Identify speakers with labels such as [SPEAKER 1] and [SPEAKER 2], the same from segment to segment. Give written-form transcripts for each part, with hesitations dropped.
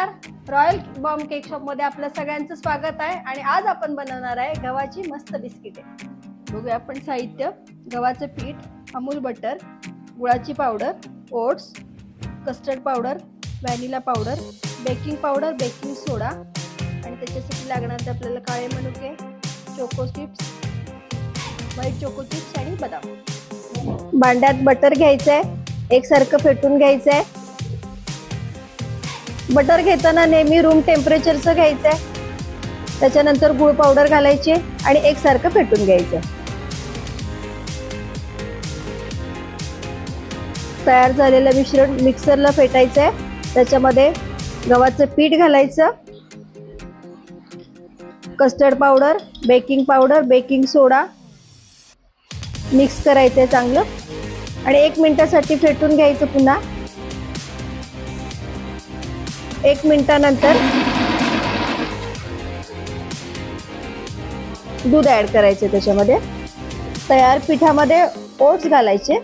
[SPEAKER 1] नमस्कार, royal bomb cake shop मध्ये आपलं सगळ्यांचं स्वागत आहे. आणि आज आपण बनवणार आहे गव्हाची मस्त बिस्किटे. बघूया आपण साहित्य: गव्हाचं पीठ, अमूल बटर, गुळाची powder, oats, custard powder, vanilla powder, baking powder, baking soda आणि त्याच्यासाठी लागणारे आपल्याला काळे मनुके, choco chips, white choco chips आणि बदाम. भांड्यात बटर घ्यायचंय, एकसारखं फेटून घ्यायचंय. बटर घेताना नेहमी रूम टेम्परेचरचं घ्यायचंय. त्याच्यानंतर गुळ पावडर घालायची आणि एकसारखं फेटून घ्यायचं. तयार झालेलं मिश्रण मिक्सरला फेटायचंय. त्याच्यामध्ये गव्हाचं पीठ घालायचं, custard powder, baking powder, baking soda mix करायचंय चांगलं आणि 1 मिनिटासाठी फेटून घ्यायचं. पुन्हा 1 मिनिटानंतर दूध ऍड करायचे. त्याच्यामध्ये तयार पिठामध्ये ओट्स घालायचे.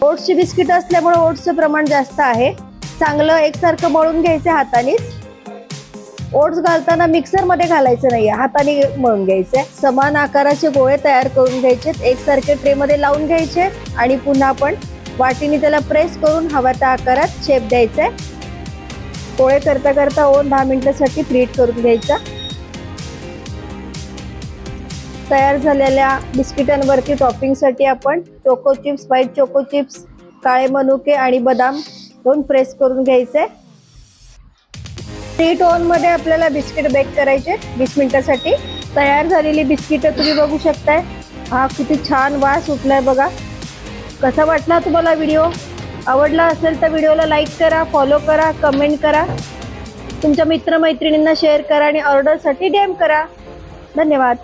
[SPEAKER 1] ओट्सची बिस्किट असल्यामुळे ओट्सचं प्रमाण जास्त आहे. चांगलं एकसारखं मळून घ्यायचं हातानेच. ओट्स घालताना मिक्सर मध्ये घालायचं नाही, हाताने मळून घ्यायचे. समान आकाराचे गोळे तयार करून घ्यायचे, एकसारखे ट्रे मध्ये लावून घ्यायचे आणि पुन्हा आपण वाटीने त्याला प्रेस करून हव्या त्या आकारात शेप द्यायचा. पोळे करता करता ओव्हन 10 मिनिटांसाठी प्रीहीट करून घ्यायचा. तयार झालेल्या बिस्किटांवरती टॉपिंगसाठी आपण choco chips, white choco chips, काळे मनुके आणि बदाम दोन प्रेस करून घ्यायचे. प्रीहीट ओव्हन मध्ये आपल्याला बिस्किट बेक करायचे 20 मिनिटांसाठी. तयार झालेली बिस्किट तुम्ही बघू शकताय. हा किती छान वास सुटलाय बघा. कसा वाटला तुम्हाला व्हिडिओ? आवडला असेल तर व्हिडिओला लाईक करा, फॉलो करा, कमेंट करा, तुमच्या मित्रमैत्रिणींना शेअर करा आणि ऑर्डरसाठी डीएम करा. धन्यवाद.